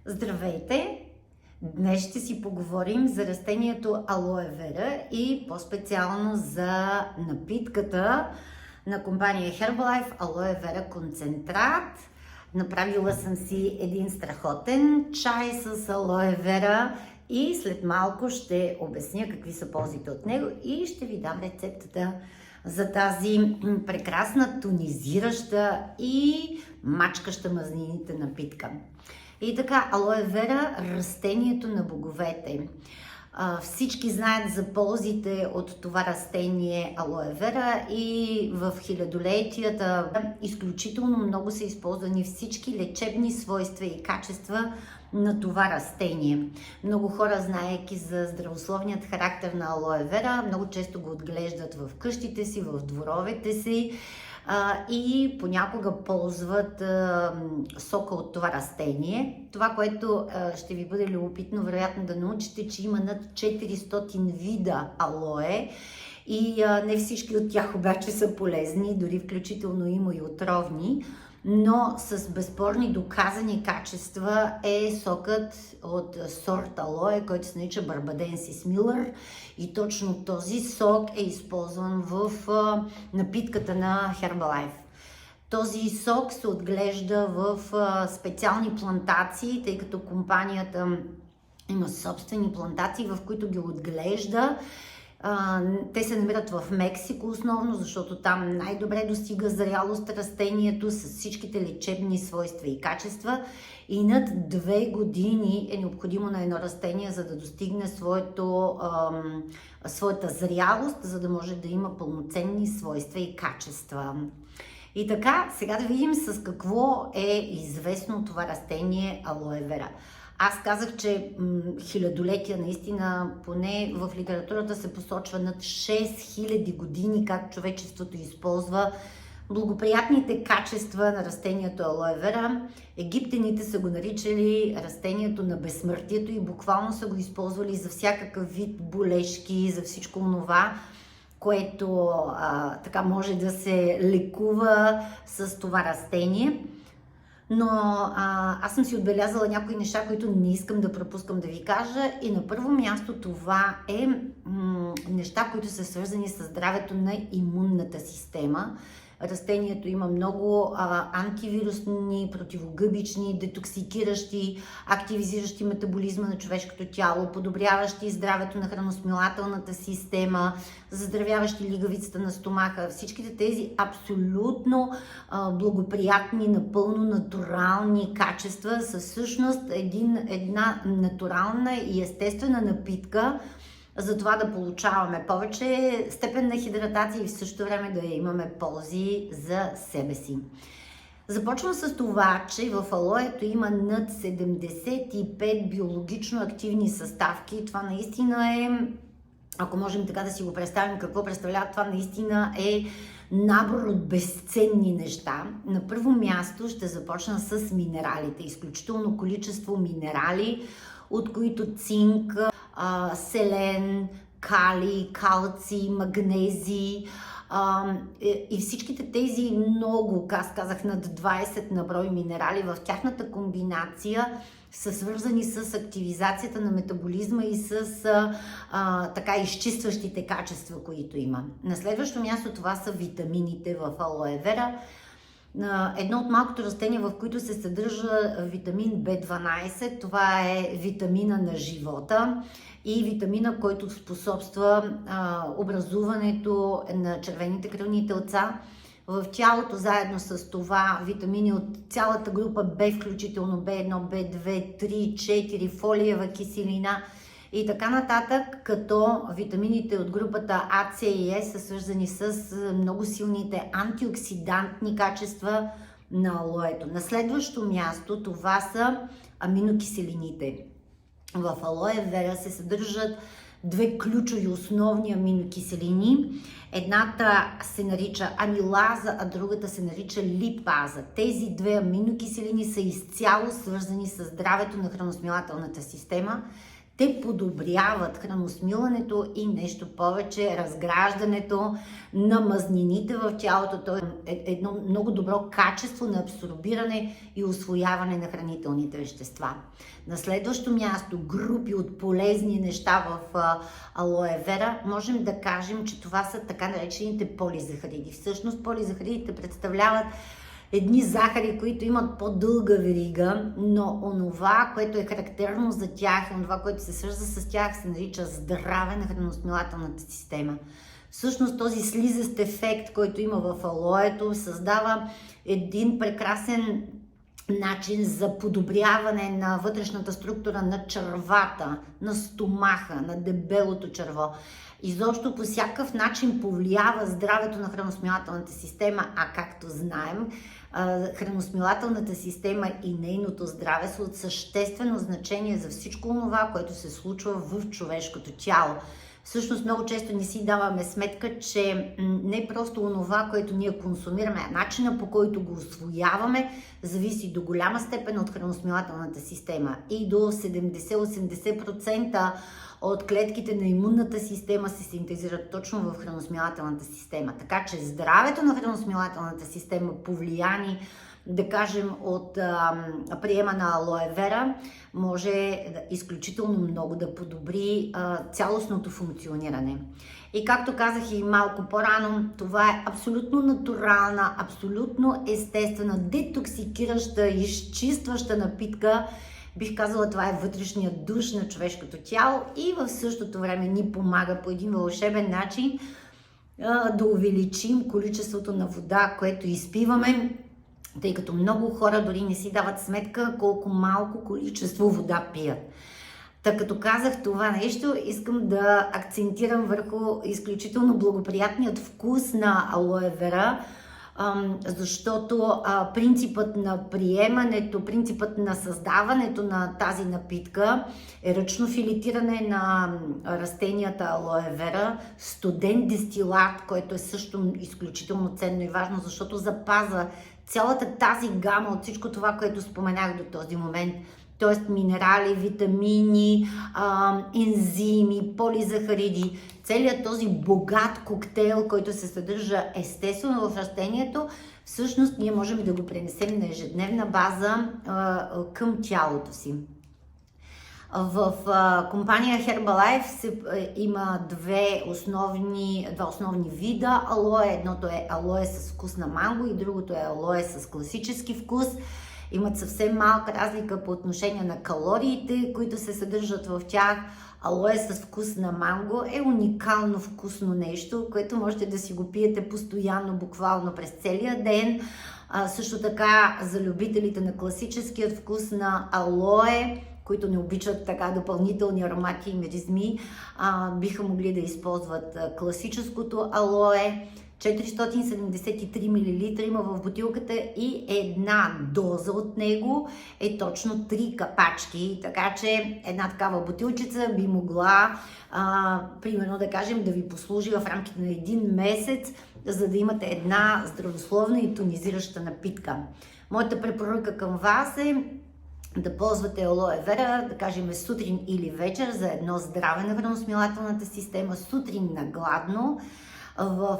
Здравейте! Днес ще си поговорим за растението алоe вера и по-специално за напитката на компания Herbalife алоe вера концентрат. Направила съм си един страхотен чай с алоe вера и след малко ще обясня какви са ползите от него и ще ви дам рецептата за тази прекрасна тонизираща и мачкаща мазнините напитка. И така, алоe вера, растението на боговете. Всички знаят за ползите от това растение алоe вера и в хилядолетията изключително много са използвани всички лечебни свойства и качества на това растение. Много хора, знаейки за здравословният характер на алоe вера, много често го отглеждат в къщите си, в дворовете си и понякога ползват сока от това растение. Това, което ще ви бъде любопитно, вероятно да научите, че има над 400 вида алоe и не всички от тях обаче са полезни, дори включително има и отровни. Но с безспорни доказани качества е сокът от сорт алоe, който се нарича Barbadensis Miller, и точно този сок е използван в напитката на Herbalife. Този сок се отглежда в специални плантации, тъй като компанията има собствени плантации, в които ги отглежда. Те се намират в Мексико основно, защото там най-добре достига зрялост растението с всичките лечебни свойства и качества. И над 2 години е необходимо на едно растение, за да достигне своята зрялост, за да може да има пълноценни свойства и качества. И така, сега да видим с какво е известно това растение алоe вера. Аз казах, че хилядолетия, наистина, поне в литературата се посочва над 6000 години как човечеството използва благоприятните качества на растението алоe вера. Египтяните са го наричали растението на безсмъртието и буквално са го използвали за всякакъв вид болешки, за всичко това, което така може да се лекува с това растение. Но аз съм си отбелязала някои неща, които не искам да пропускам да ви кажа. И на първо място това е неща, които са свързани с здравето на имунната система. Растението има много антивирусни, противогъбични, детоксикиращи, активизиращи метаболизма на човешкото тяло, подобряващи здравето на храносмилателната система, заздравяващи лигавицата на стомаха. Всичките тези абсолютно благоприятни, напълно натурални качества са всъщност една натурална и естествена напитка, за това да получаваме повече степен на хидратация и в същото време да имаме ползи за себе си. Започвам с това, че в алоето има над 75 биологично активни съставки. Това наистина е, ако можем така да си го представим, какво представлява, това наистина е набор от безценни неща. На първо място ще започна с минералите. Изключително количество минерали, от които цинк, селен, калий, калций, магнезий и всичките тези много, аз казах над 20 на брой минерали в тяхната комбинация са свързани с активизацията на метаболизма и с така изчистващите качества, които има. На следващо място това са витамините в алоe вера. Едно от малкото растения, в които се съдържа витамин B12, това е витамина на живота и витамина, който способства образуването на червените кръвни телца в тялото. Заедно с това витамини от цялата група B, включително B1, B2, 3, 4, фолиева киселина и така нататък, като витамините от групата А, С и Е са свързани с много силните антиоксидантни качества на алоето. На следващо място това са аминокиселините. В алоe вера се съдържат 2 ключови основни аминокиселини. Едната се нарича амилаза, а другата се нарича липаза. Тези 2 аминокиселини са изцяло свързани с здравето на храносмилателната система. те подобряват храносмилането и нещо повече, разграждането на мазнините в тялото. То е едно много добро качество на абсорбиране и усвояване на хранителните вещества. На следващо място, групи от полезни неща в алоe вера, можем да кажем, че това са така наречените полизахариди. Всъщност полизахаридите представляват едни захари, които имат по-дълга верига, но онова, което е характерно за тях, онова, което се свърза с тях, се нарича здраве на храносмилателната система. Всъщност този слизест ефект, който има в алоето, създава един прекрасен начин за подобряване на вътрешната структура на червата, на стомаха, на дебелото черво. Изобщо по всякакъв начин повлиява здравето на храносмилателната система, а както знаем, храносмилателната система и нейното здраве са от съществено значение за всичко това, което се случва в човешкото тяло. Всъщност много често не си даваме сметка, че не просто онова, което ние консумираме, а начина по който го усвояваме, зависи до голяма степен от храносмилателната система. И до 70-80% от клетките на имунната система се синтезират точно в храносмилателната система. Така че здравето на храносмилателната система, повлияни, да кажем, от приема на алоe вера, може изключително много да подобри цялостното функциониране. И както казах и малко по-рано, това е абсолютно натурална, абсолютно естествена, детоксикираща, изчистваща напитка. Бих казала, това е вътрешният душ на човешкото тяло и в същото време ни помага по един вълшебен начин да увеличим количеството на вода, което изпиваме, тъй като много хора дори не си дават сметка колко малко количество вода пият. Та като казах това нещо, искам да акцентирам върху изключително благоприятният вкус на алоe вера, защото принципът на приемането, принципът на създаването на тази напитка е ръчно филетиране на растенията алоe вера, студен дестилат, който е също изключително ценно и важно, защото запазва цялата тази гама от всичко това, което споменах до този момент, т.е. минерали, витамини, ензими, полизахариди, целият този богат коктейл, който се съдържа естествено в растението, всъщност ние можем да го пренесем на ежедневна база към тялото си. В компания Herbalife има два основни вида алоe. Едното е алоe с вкус на манго и другото е алоe с класически вкус. Имат съвсем малка разлика по отношение на калориите, които се съдържат в тях. Алоe с вкус на манго е уникално вкусно нещо, което можете да си го пиете постоянно, буквално през целия ден. Също така за любителите на класическият вкус на алоe, които не обичат така допълнителни аромати и миризми, биха могли да използват класическото алоe. 473 мл има в бутилката и една доза от него е точно 3 капачки. Така че една такава бутилчица би могла, примерно да кажем, да ви послужи в рамките на един месец, за да имате една здравословна и тонизираща напитка. Моята препоръка към вас е да ползвате алоe вера, да кажем сутрин или вечер за едно здраве на храносмилателната система, сутрин на гладно, в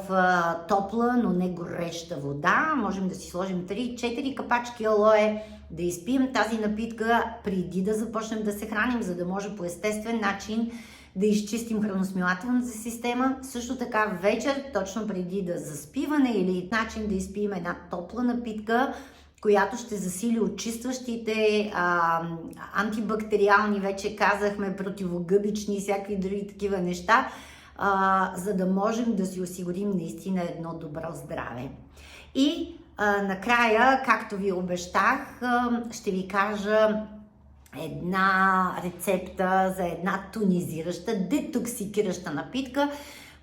топла, но не гореща вода. Можем да си сложим 3-4 капачки алоe, да изпием тази напитка преди да започнем да се храним, за да може по естествен начин да изчистим храносмилателната система. Също така вечер, точно преди да заспиване или начин да изпием една топла напитка, която ще засили очистващите, антибактериални, вече казахме, противогъбични и всякакви други такива неща, за да можем да си осигурим наистина едно добро здраве. И накрая, както ви обещах, ще ви кажа една рецепта за една тонизираща, детоксикираща напитка,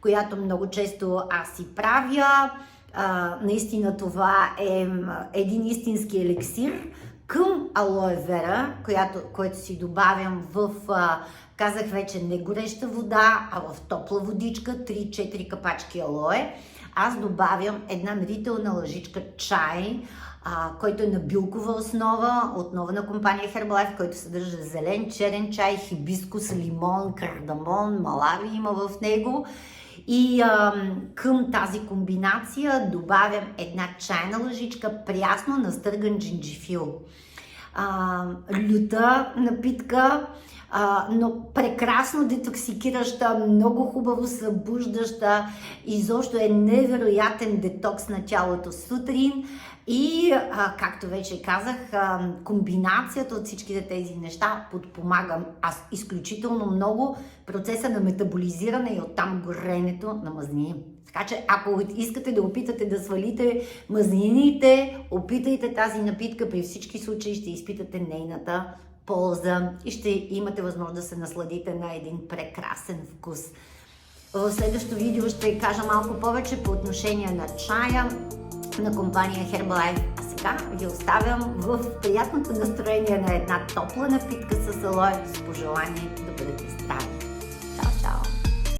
която много често аз си правя. Наистина това е един истински еликсир към алоe вера, който си добавям в, казах вече, не гореща вода, а в топла водичка, 3-4 капачки алоe. Аз добавям една мерителна лъжичка чай, който е на билкова основа, отново на компания Herbalife, който съдържа зелен, черен чай, хибискус, лимон, кардамон, малави има в него. И към тази комбинация добавям една чайна лъжичка прясно настърган джинджифил. Люта напитка, но прекрасно детоксикираща, много хубаво събуждаща, изобщо е невероятен детокс на тялото сутрин и, както вече казах, комбинацията от всичките тези неща подпомага изключително много процеса на метаболизиране и оттам горенето на мазнини. Така че, ако искате да опитате да свалите мазнините, опитайте тази напитка, при всички случаи ще изпитате нейната полза и ще имате възможност да се насладите на един прекрасен вкус. В следващото видео ще кажа малко повече по отношение на чая на компания Herbalife. А сега ви оставям в приятното настроение на една топла напитка с алоe с пожелание да бъдете